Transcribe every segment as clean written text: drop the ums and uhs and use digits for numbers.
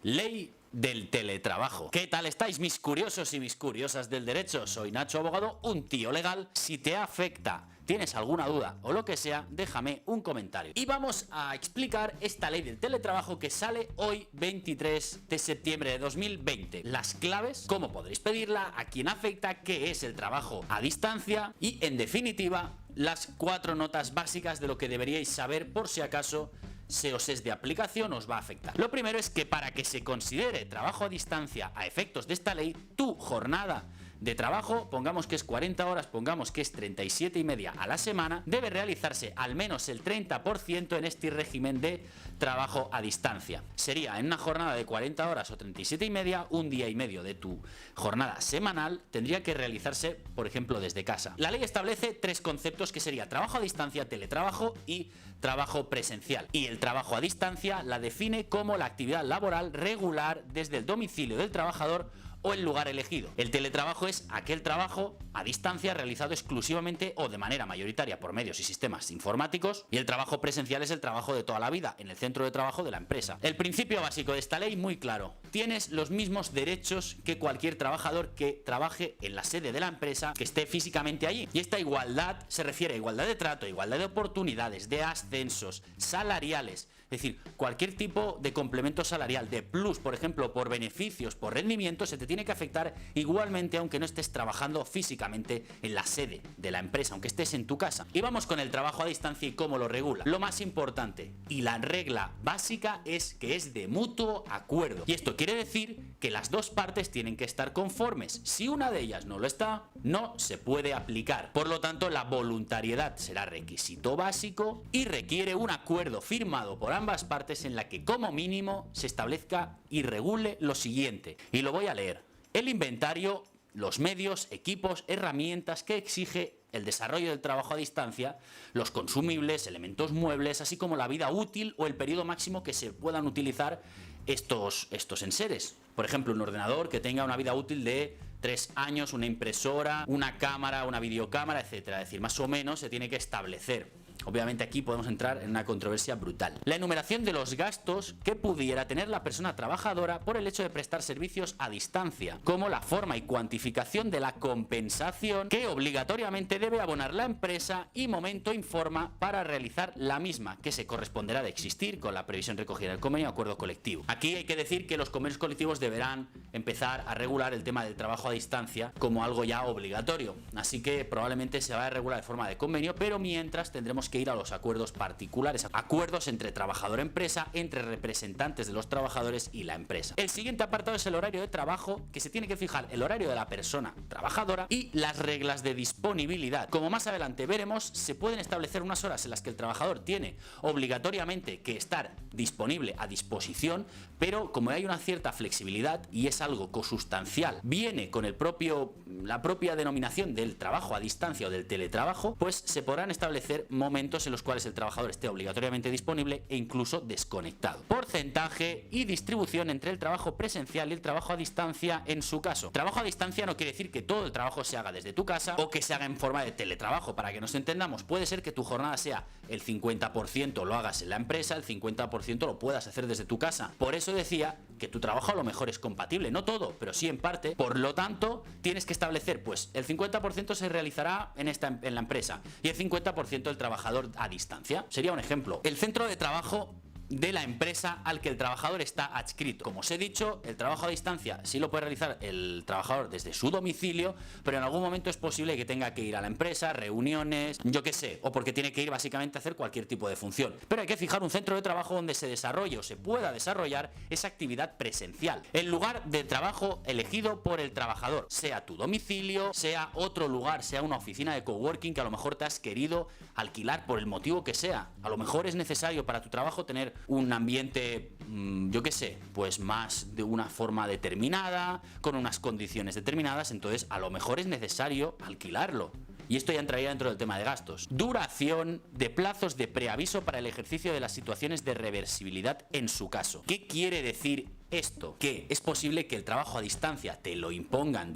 Ley del teletrabajo. ¿Qué tal estáis, mis curiosos y mis curiosas del derecho? Soy Nacho Abogado, un tío legal. Si te afecta, tienes alguna duda o lo que sea, déjame un comentario. Y vamos a explicar esta ley del teletrabajo que sale hoy 23 de septiembre de 2020. Las claves, cómo podréis pedirla, a quién afecta, qué es el trabajo a distancia y, en definitiva, las 4 notas básicas de lo que deberíais saber por si acaso se os es de aplicación, os va a afectar. Lo primero es que para que se considere trabajo a distancia a efectos de esta ley, tu jornada de trabajo, pongamos que es 40 horas, pongamos que es 37,5 a la semana, debe realizarse al menos el 30% en este régimen de trabajo a distancia. Sería en una jornada de 40 horas o 37,5, un día y medio de tu jornada semanal tendría que realizarse, por ejemplo, desde casa. La ley establece 3 conceptos que sería trabajo a distancia, teletrabajo y trabajo presencial. Y el trabajo a distancia la define como la actividad laboral regular desde el domicilio del trabajador o el lugar elegido. El teletrabajo es aquel trabajo a distancia realizado exclusivamente o de manera mayoritaria por medios y sistemas informáticos, y el trabajo presencial es el trabajo de toda la vida en el centro de trabajo de la empresa. El principio básico de esta ley muy claro: tienes los mismos derechos que cualquier trabajador que trabaje en la sede de la empresa, que esté físicamente allí. Y esta igualdad se refiere a igualdad de trato, igualdad de oportunidades, de ascensos, salariales, es decir, cualquier tipo de complemento salarial, de plus, por ejemplo, por beneficios, por rendimiento, se te tiene que afectar igualmente aunque no estés trabajando físicamente en la sede de la empresa, aunque estés en tu casa. Y vamos con el trabajo a distancia y cómo lo regula. Lo más importante y la regla básica es que es de mutuo acuerdo. Y esto quiere decir que las dos partes tienen que estar conformes. Si una de ellas no lo está, no se puede aplicar. Por lo tanto, la voluntariedad será requisito básico y requiere un acuerdo firmado por ambas partes en la que como mínimo se establezca y regule lo siguiente. Y lo voy a leer. El inventario, los medios, equipos, herramientas que exige el desarrollo del trabajo a distancia, los consumibles, elementos muebles, así como la vida útil o el periodo máximo que se puedan utilizar estos enseres. Por ejemplo, un ordenador que tenga una vida útil de 3 años, una impresora, una cámara, una videocámara, etcétera. Es decir, más o menos se tiene que establecer. Obviamente aquí podemos entrar en una controversia brutal. La enumeración de los gastos que pudiera tener la persona trabajadora por el hecho de prestar servicios a distancia, como la forma y cuantificación de la compensación que obligatoriamente debe abonar la empresa y momento informa para realizar la misma, que se corresponderá de existir con la previsión recogida en el convenio de acuerdo colectivo. Aquí hay que decir que los convenios colectivos deberán empezar a regular el tema del trabajo a distancia como algo ya obligatorio, así que probablemente se va a regular de forma de convenio, pero mientras tendremos que ir a los acuerdos particulares, acuerdos entre trabajador-empresa, entre representantes de los trabajadores y la empresa. El siguiente apartado es el horario de trabajo, que se tiene que fijar el horario de la persona trabajadora y las reglas de disponibilidad. Como más adelante veremos, se pueden establecer unas horas en las que el trabajador tiene obligatoriamente que estar disponible a disposición, pero como hay una cierta flexibilidad y es algo consustancial, viene con la propia denominación del trabajo a distancia o del teletrabajo, pues se podrán establecer momentos en los cuales el trabajador esté obligatoriamente disponible e incluso desconectado. Porcentaje y distribución entre el trabajo presencial y el trabajo a distancia en su caso. Trabajo a distancia no quiere decir que todo el trabajo se haga desde tu casa o que se haga en forma de teletrabajo. Para que nos entendamos, puede ser que tu jornada sea el 50% lo hagas en la empresa, el 50% lo puedas hacer desde tu casa. Por eso decía que tu trabajo a lo mejor es compatible, no todo, pero sí en parte. Por lo tanto, tienes que establecer, pues el 50% se realizará en la empresa y el 50% el trabajador a distancia. Sería un ejemplo. El centro de trabajo de la empresa al que el trabajador está adscrito. Como os he dicho, el trabajo a distancia sí lo puede realizar el trabajador desde su domicilio, pero en algún momento es posible que tenga que ir a la empresa, reuniones, yo qué sé, o porque tiene que ir básicamente a hacer cualquier tipo de función. Pero hay que fijar un centro de trabajo donde se desarrolle o se pueda desarrollar esa actividad presencial. El lugar de trabajo elegido por el trabajador, sea tu domicilio, sea otro lugar, sea una oficina de coworking que a lo mejor te has querido alquilar por el motivo que sea. A lo mejor es necesario para tu trabajo tener un ambiente, yo qué sé, pues más de una forma determinada, con unas condiciones determinadas, entonces a lo mejor es necesario alquilarlo. Y esto ya entraría dentro del tema de gastos. Duración de plazos de preaviso para el ejercicio de las situaciones de reversibilidad en su caso. ¿Qué quiere decir esto? Que es posible que el trabajo a distancia te lo impongan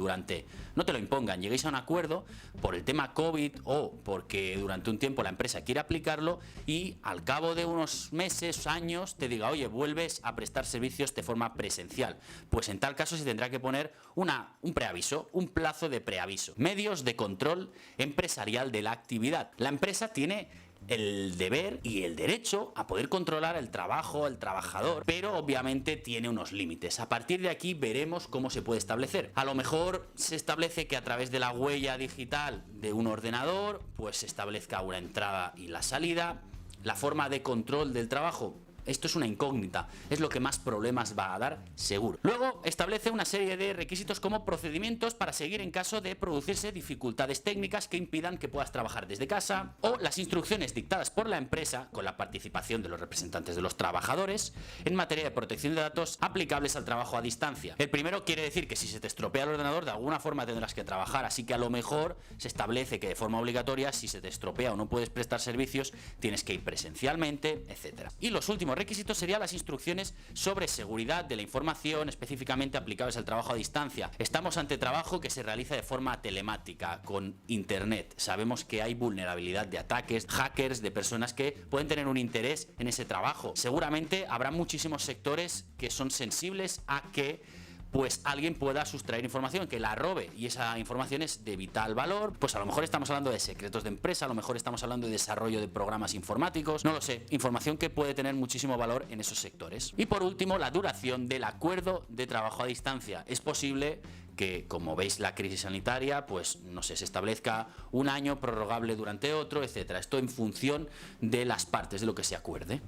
no te lo impongan, lleguéis a un acuerdo por el tema COVID o porque durante un tiempo la empresa quiere aplicarlo y al cabo de unos meses, años, te diga, oye, vuelves a prestar servicios de forma presencial. Pues en tal caso se tendrá que poner un preaviso, un plazo de preaviso. Medios de control empresarial de la actividad. La empresa tiene el deber y el derecho a poder controlar el trabajo, el trabajador, pero obviamente tiene unos límites. A partir de aquí veremos cómo se puede establecer. A lo mejor se establece que a través de la huella digital de un ordenador, pues se establezca una entrada y la salida. La forma de control del trabajo, esto es una incógnita, es lo que más problemas va a dar, seguro. Luego establece una serie de requisitos como procedimientos para seguir en caso de producirse dificultades técnicas que impidan que puedas trabajar desde casa, o las instrucciones dictadas por la empresa con la participación de los representantes de los trabajadores en materia de protección de datos aplicables al trabajo a distancia. El primero quiere decir que si se te estropea el ordenador, de alguna forma tendrás que trabajar, así que a lo mejor se establece que de forma obligatoria, si se te estropea o no puedes prestar servicios, tienes que ir presencialmente, etc. Y los últimos requisitos serían las instrucciones sobre seguridad de la información específicamente aplicables al trabajo a distancia. Estamos ante trabajo que se realiza de forma telemática, con internet. Sabemos que hay vulnerabilidad de ataques, hackers, de personas que pueden tener un interés en ese trabajo. Seguramente habrá muchísimos sectores que son sensibles a que pues alguien pueda sustraer información, que la robe, y esa información es de vital valor. Pues a lo mejor estamos hablando de secretos de empresa, a lo mejor estamos hablando de desarrollo de programas informáticos, no lo sé, información que puede tener muchísimo valor en esos sectores. Y por último, la duración del acuerdo de trabajo a distancia. Es posible que, como veis, la crisis sanitaria, pues no sé, se establezca un año prorrogable durante otro, etcétera. Esto en función de las partes, de lo que se acuerde.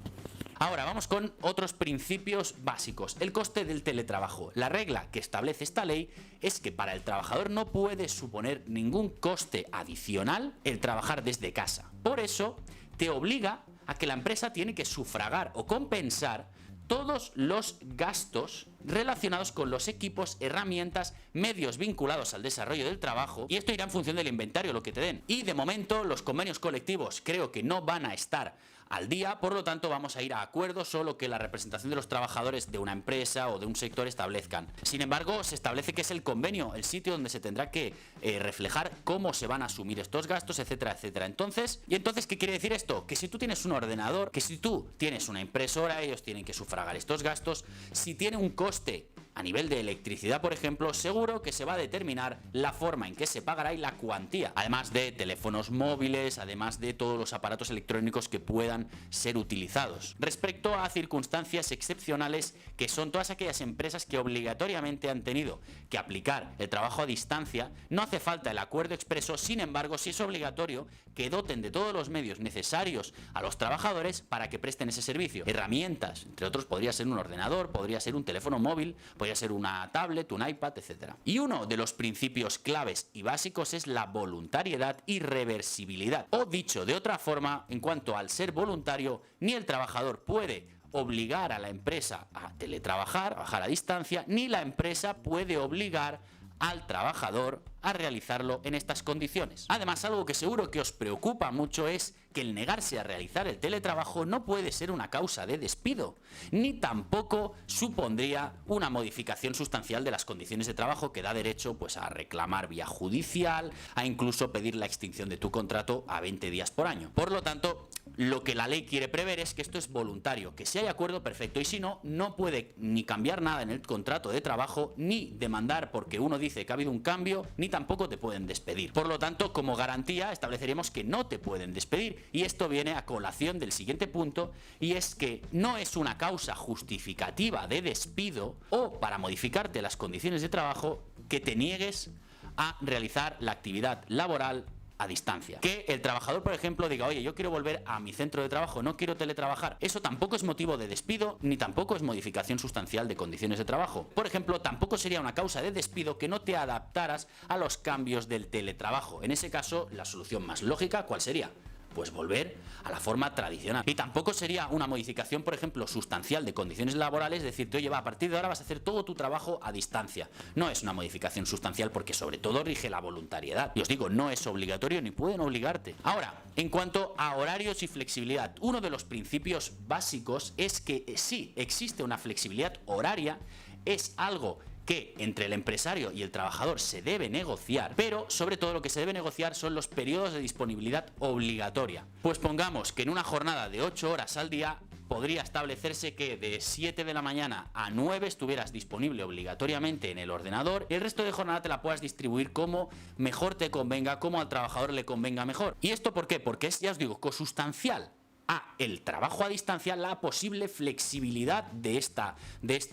Ahora vamos con otros principios básicos. El coste del teletrabajo. La regla que establece esta ley es que para el trabajador no puede suponer ningún coste adicional el trabajar desde casa. Por eso te obliga a que la empresa tiene que sufragar o compensar todos los gastos relacionados con los equipos, herramientas, medios vinculados al desarrollo del trabajo, y esto irá en función del inventario, lo que te den. Y de momento los convenios colectivos creo que no van a estar al día, por lo tanto vamos a ir a acuerdos solo que la representación de los trabajadores de una empresa o de un sector establezcan. Sin embargo, se establece que es el convenio, el sitio donde se tendrá que reflejar cómo se van a asumir estos gastos, etcétera, etcétera. Entonces, ¿qué quiere decir esto? Que si tú tienes un ordenador, que si tú tienes una impresora, ellos tienen que sufragar estos gastos. Si tiene un coste a nivel de electricidad, por ejemplo, seguro que se va a determinar la forma en que se pagará y la cuantía, además de teléfonos móviles, además de todos los aparatos electrónicos que puedan ser utilizados. Respecto a circunstancias excepcionales, que son todas aquellas empresas que obligatoriamente han tenido que aplicar el trabajo a distancia, no hace falta el acuerdo expreso. Sin embargo, sí es obligatorio que doten de todos los medios necesarios a los trabajadores para que presten ese servicio. Herramientas, entre otros, podría ser un ordenador, podría ser un teléfono móvil, podría ser una tablet, un iPad, etc. Y uno de los principios claves y básicos es la voluntariedad y reversibilidad. O dicho de otra forma, en cuanto al ser voluntario, ni el trabajador puede obligar a la empresa a teletrabajar, trabajar a distancia, ni la empresa puede obligar al trabajador a realizarlo en estas condiciones. Además, algo que seguro que os preocupa mucho es que el negarse a realizar el teletrabajo no puede ser una causa de despido, ni tampoco supondría una modificación sustancial de las condiciones de trabajo que da derecho pues a reclamar vía judicial, a incluso pedir la extinción de tu contrato a 20 días por año. Por lo tanto, lo que la ley quiere prever es que esto es voluntario, que si hay acuerdo, perfecto, y si no, no puede ni cambiar nada en el contrato de trabajo, ni demandar porque uno dice que ha habido un cambio, ni tampoco te pueden despedir. Por lo tanto, como garantía estableceríamos que no te pueden despedir, y esto viene a colación del siguiente punto, y es que no es una causa justificativa de despido o para modificarte las condiciones de trabajo que te niegues a realizar la actividad laboral a distancia. Que el trabajador, por ejemplo, diga, oye, yo quiero volver a mi centro de trabajo, no quiero teletrabajar. Eso tampoco es motivo de despido, ni tampoco es modificación sustancial de condiciones de trabajo. Por ejemplo, tampoco sería una causa de despido que no te adaptaras a los cambios del teletrabajo. En ese caso, la solución más lógica, ¿cuál sería? Pues volver a la forma tradicional. Y tampoco sería una modificación, por ejemplo, sustancial de condiciones laborales, decirte, oye, va, a partir de ahora vas a hacer todo tu trabajo a distancia. No es una modificación sustancial porque sobre todo rige la voluntariedad. Y os digo, no es obligatorio ni pueden obligarte. Ahora, en cuanto a horarios y flexibilidad, uno de los principios básicos es que sí existe una flexibilidad horaria es algo que entre el empresario y el trabajador se debe negociar, pero sobre todo lo que se debe negociar son los periodos de disponibilidad obligatoria. Pues pongamos que en una jornada de 8 horas al día podría establecerse que de 7 de la mañana a 9 estuvieras disponible obligatoriamente en el ordenador y el resto de jornada te la puedas distribuir como mejor te convenga, como al trabajador le convenga mejor. ¿Y esto por qué? Porque es, ya os digo, consustancial a el trabajo a distancia, la posible flexibilidad de esta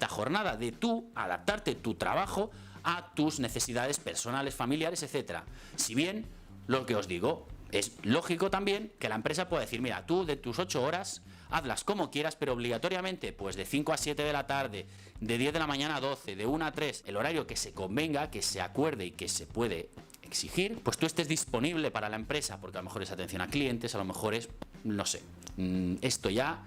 jornada, de tú adaptarte tu trabajo a tus necesidades personales, familiares, etc. Si bien, lo que os digo, es lógico también que la empresa pueda decir, mira, tú de tus 8 horas hazlas como quieras, pero obligatoriamente pues de 5 a 7 de la tarde, de 10 de la mañana a 12, de 1 a 3, el horario que se convenga, que se acuerde y que se puede exigir, pues tú estés disponible para la empresa, porque a lo mejor es atención a clientes, a lo mejor es, no sé, esto ya,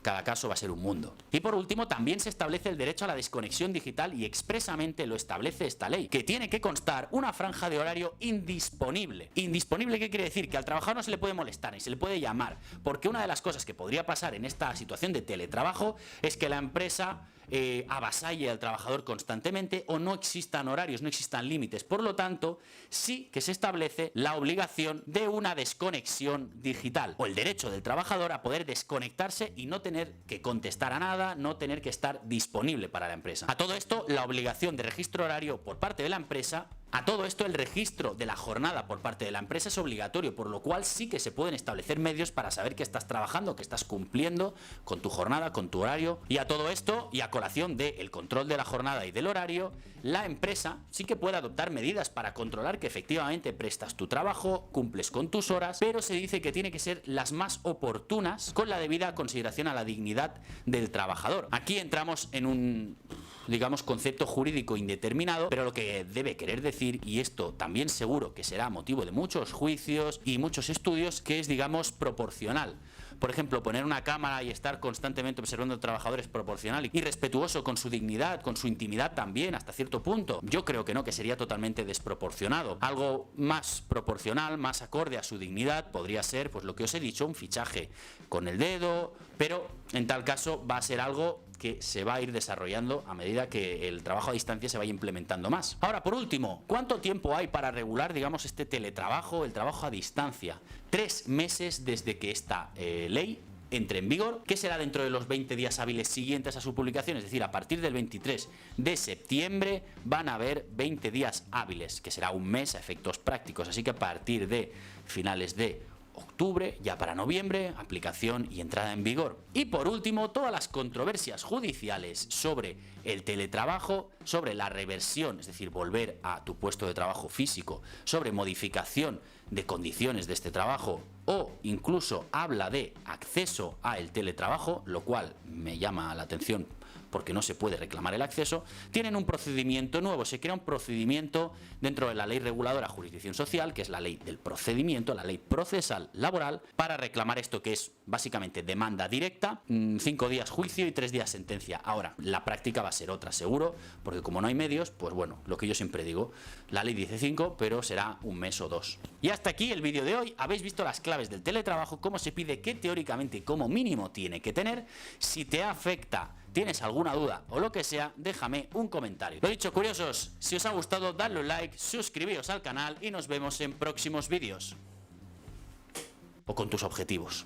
cada caso va a ser un mundo. Y por último, también se establece el derecho a la desconexión digital y expresamente lo establece esta ley, que tiene que constar una franja de horario indisponible. ¿Indisponible qué quiere decir? Que al trabajador no se le puede molestar ni se le puede llamar, porque una de las cosas que podría pasar en esta situación de teletrabajo es que la empresa avasalle al trabajador constantemente o no existan horarios, no existan límites. Por lo tanto, sí que se establece la obligación de una desconexión digital o el derecho del trabajador a poder desconectarse y no tener que contestar a nada, no tener que estar disponible para la empresa. A todo esto, la obligación de registro horario por parte de la empresa. A todo esto, el registro de la jornada por parte de la empresa es obligatorio, por lo cual sí que se pueden establecer medios para saber que estás trabajando, que estás cumpliendo con tu jornada, con tu horario. Y a todo esto, y a colación del control de la jornada y del horario, la empresa sí que puede adoptar medidas para controlar que efectivamente prestas tu trabajo, cumples con tus horas, pero se dice que tiene que ser las más oportunas con la debida consideración a la dignidad del trabajador. Aquí entramos en un, digamos, concepto jurídico indeterminado, pero lo que debe querer decir, y esto también seguro que será motivo de muchos juicios y muchos estudios, que es, digamos, proporcional. Por ejemplo, poner una cámara y estar constantemente observando al trabajador es proporcional y respetuoso con su dignidad, con su intimidad también, hasta cierto punto. Yo creo que no, que sería totalmente desproporcionado. Algo más proporcional, más acorde a su dignidad, podría ser, pues lo que os he dicho, un fichaje con el dedo, pero en tal caso va a ser algo que se va a ir desarrollando a medida que el trabajo a distancia se vaya implementando más. Ahora, por último, ¿cuánto tiempo hay para regular, digamos, este teletrabajo, el trabajo a distancia? 3 meses desde que esta ley entre en vigor, que será dentro de los 20 días hábiles siguientes a su publicación, es decir, a partir del 23 de septiembre van a haber 20 días hábiles, que será un mes a efectos prácticos, así que a partir de finales de octubre, ya para noviembre, aplicación y entrada en vigor. Y por último, todas las controversias judiciales sobre el teletrabajo, sobre la reversión, es decir, volver a tu puesto de trabajo físico, sobre modificación de condiciones de este trabajo o incluso habla de acceso al teletrabajo, lo cual me llama la atención porque no se puede reclamar el acceso, tienen un procedimiento nuevo, se crea un procedimiento dentro de la ley reguladora jurisdicción social, que es la ley del procedimiento, la ley procesal laboral, para reclamar esto que es básicamente demanda directa, 5 días juicio y 3 días sentencia. Ahora, la práctica va a ser otra, seguro, porque como no hay medios, pues bueno, lo que yo siempre digo, la ley dice 5, pero será un mes o 2. Y hasta aquí el vídeo de hoy. Habéis visto las claves del teletrabajo, cómo se pide, qué teóricamente como mínimo tiene que tener. Si te afecta, tienes alguna duda o lo que sea, déjame un comentario. Lo dicho, curiosos, si os ha gustado, dadle un like, suscribíos al canal y nos vemos en próximos vídeos. O con tus objetivos.